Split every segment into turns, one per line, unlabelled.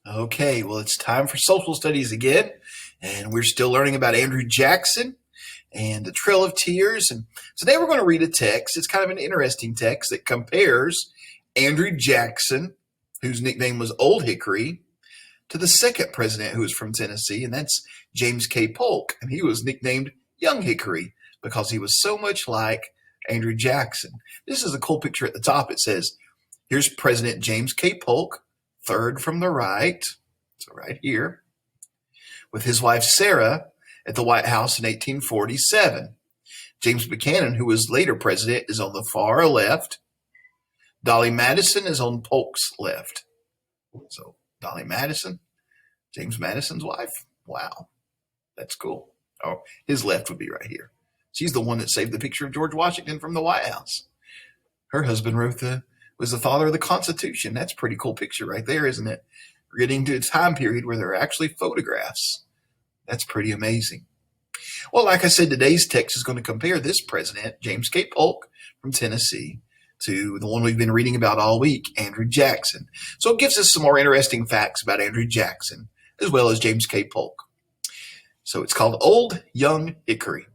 Okay, well, it's time for social studies again, and we're still learning about Andrew Jackson and the Trail of Tears. And today we're going to read a text. It's kind of an interesting text that compares Andrew Jackson, whose nickname was Old Hickory, to the second president who was from Tennessee, and that's James K. Polk. And he was nicknamed Young Hickory because he was so much like Andrew Jackson. This is a cool picture at the top. It says, here's President James K. Polk, third from the right, so right here, with his wife Sarah at the White House in 1847. James Buchanan, who was later president, is on the far left. Dolly Madison is on Polk's left. So Dolly Madison, James Madison's wife. Wow, that's cool. Oh, his left would be right here. She's the one that saved the picture of George Washington from the White House. Her husband was the father of the Constitution. That's a pretty cool picture right there, isn't it? We're getting to a time period where there are actually photographs. That's pretty amazing. Well, like I said, today's text is going to compare this president, James K. Polk from Tennessee, to the one we've been reading about all week, Andrew Jackson. So it gives us some more interesting facts about Andrew Jackson, as well as James K. Polk. So it's called Old Young Hickory.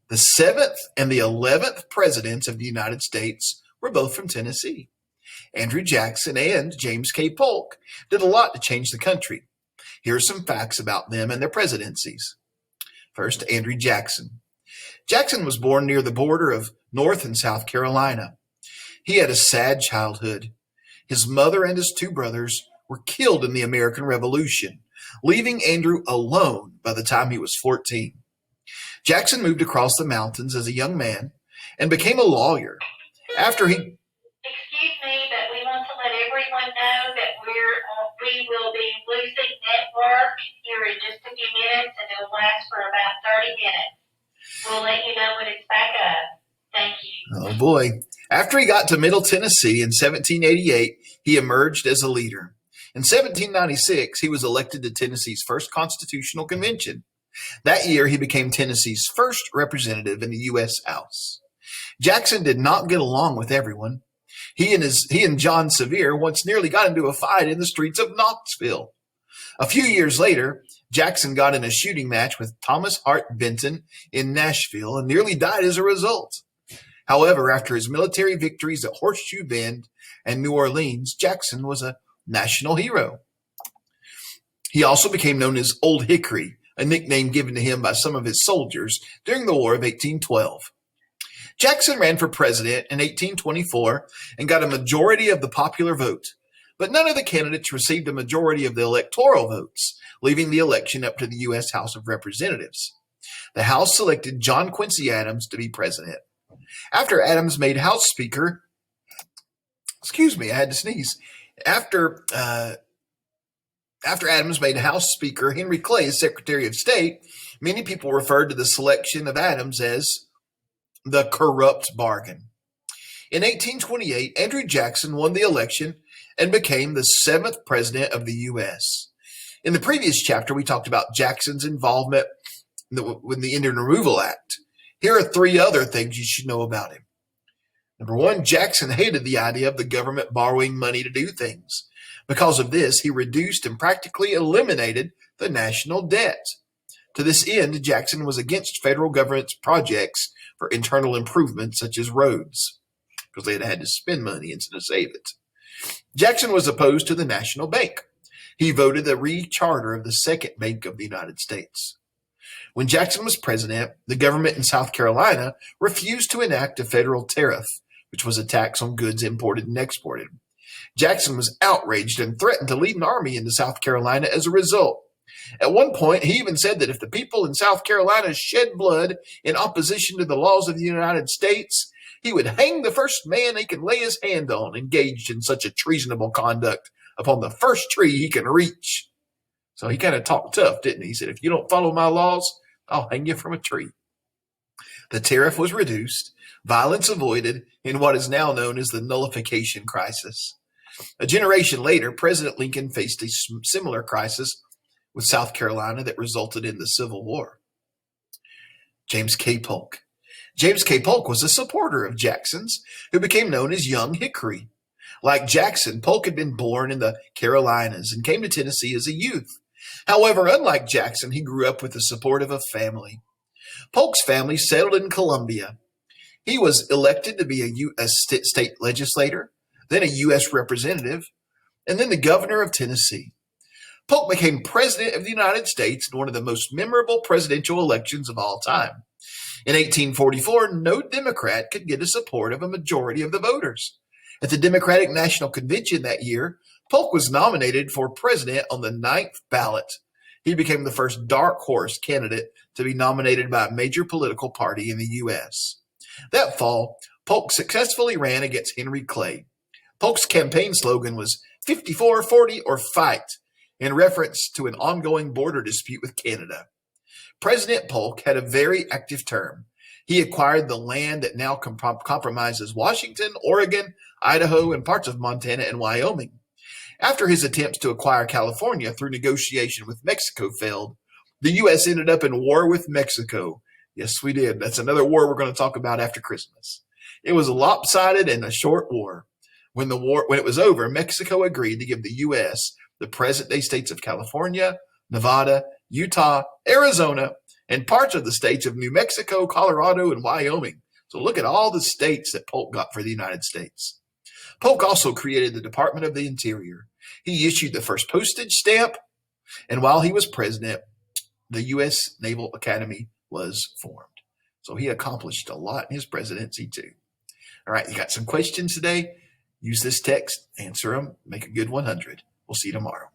The 7th and the 11th presidents of the United States were both from Tennessee. Andrew Jackson and James K. Polk did a lot to change the country. Here are some facts about them and their presidencies. First, Andrew Jackson. Jackson was born near the border of North and South Carolina. He had a sad childhood. His mother and his two brothers were killed in the American Revolution, leaving Andrew alone by the time he was 14. Jackson moved across the mountains as a young man and became a lawyer. After he
Excuse me, but we want to let everyone know that we will be losing network here in just a few minutes, and it'll last for about 30 minutes. We'll let you know when it's back up. Thank you.
Oh boy. After he got to Middle Tennessee in 1788, he emerged as a leader. In 1796, he was elected to Tennessee's first constitutional convention. That year, he became Tennessee's first representative in the U.S. House. Jackson did not get along with everyone. He and John Sevier once nearly got into a fight in the streets of Knoxville. A few years later, Jackson got in a shooting match with Thomas Hart Benton in Nashville and nearly died as a result. However, after his military victories at Horseshoe Bend and New Orleans, Jackson was a national hero. He also became known as Old Hickory, a nickname given to him by some of his soldiers during the War of 1812. Jackson ran for president in 1824 and got a majority of the popular vote, but none of the candidates received a majority of the electoral votes, leaving the election up to the U.S. House of Representatives. The House selected John Quincy Adams to be president. After Adams made House Speaker, I had to sneeze. After Adams made House Speaker Henry Clay as Secretary of State, many people referred to the selection of Adams as the corrupt bargain. In 1828, Andrew Jackson won the election and became the 7th president of the U.S. In the previous chapter, we talked about Jackson's involvement with the Indian Removal Act. Here are 3 other things you should know about him. Number 1, Jackson hated the idea of the government borrowing money to do things. Because of this, he reduced and practically eliminated the national debt. To this end, Jackson was against federal government's projects for internal improvements such as roads, because they had to spend money instead of save it. Jackson was opposed to the National Bank. He voted the re-charter of the Second Bank of the United States. When Jackson was president, the government in South Carolina refused to enact a federal tariff, which was a tax on goods imported and exported. Jackson was outraged and threatened to lead an army into South Carolina as a result. At one point, he even said that if the people in South Carolina shed blood in opposition to the laws of the United States, he would hang the first man he could lay his hand on engaged in such a treasonable conduct upon the first tree he can reach. So he kind of talked tough, didn't he? He said, if you don't follow my laws, I'll hang you from a tree. The tariff was reduced, violence avoided, in what is now known as the nullification crisis. A generation later, President Lincoln faced a similar crisis with South Carolina that resulted in the Civil War. James K. Polk. James K. Polk was a supporter of Jackson's, who became known as Young Hickory. Like Jackson, Polk had been born in the Carolinas and came to Tennessee as a youth. However, unlike Jackson, he grew up with the support of a family. Polk's family settled in Columbia. He was elected to be a state legislator, then a U.S. representative, and then the governor of Tennessee. Polk became president of the United States in one of the most memorable presidential elections of all time. In 1844, no Democrat could get the support of a majority of the voters. At the Democratic National Convention that year, Polk was nominated for president on the 9th ballot. He became the first dark horse candidate to be nominated by a major political party in the U.S. That fall, Polk successfully ran against Henry Clay. Polk's campaign slogan was 54-40 or fight, in reference to an ongoing border dispute with Canada. President Polk had a very active term. He acquired the land that now compromises Washington, Oregon, Idaho, and parts of Montana and Wyoming. After his attempts to acquire California through negotiation with Mexico failed, the U.S. ended up in war with Mexico. Yes, we did. That's another war we're going to talk about after Christmas. It was a lopsided and a short war. When it was over, Mexico agreed to give the U.S. the present-day states of California, Nevada, Utah, Arizona, and parts of the states of New Mexico, Colorado, and Wyoming. So look at all the states that Polk got for the United States. Polk also created the Department of the Interior. He issued the first postage stamp, and while he was president, the U.S. Naval Academy was formed. So he accomplished a lot in his presidency too. All right, you got some questions today? Use this text, answer them, make a good 100. We'll see you tomorrow.